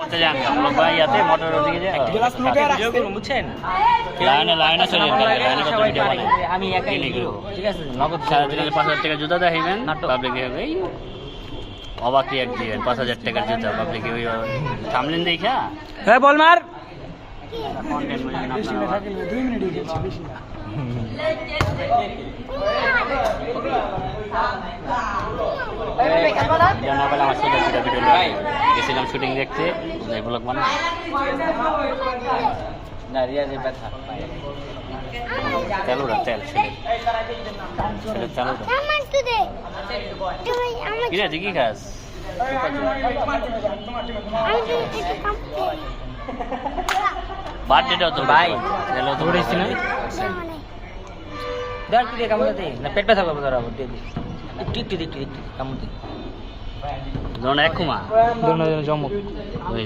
রাস্তা যান ব্লক বা ইয়াতে মোটর ওদিকে যায় ভিডিও করুন বুঝছেন লাইনে চলে লাইনে কত ভিডিও বানাই আমি একাই ভিডিও ঠিক আছে নগদ সারাদিনে 5,000 টাকা জুতা দেখাইবেন পাবলিক হবে অবাক রিয়াক্ট দিবেন 5,000 টাকার জুতা পাবলিক ওই সামলেন দেখা হ্যাঁ বল মার কন্টেন্ট বুঝেন আপনারা 2 মিনিট হয়ে গেছে বেশি না জানা বলে আমার সাথে ভিডিও গেছিলাম শুটিং দেখতে এই ব্লগ বানাই না রিয়াজে ব্যথা চালু রাখ তেল ছেলে চালু রাখ কি রে তুই কি খাস বার্থডেটাও তো ভাই গেল তো দৌড়েছি না দেখ তুই কামড় দে না পেট ব্যথা করবে তোরা দিয়ে দে একটু কামড় দে ধরুন এক কুমা দোনো জমক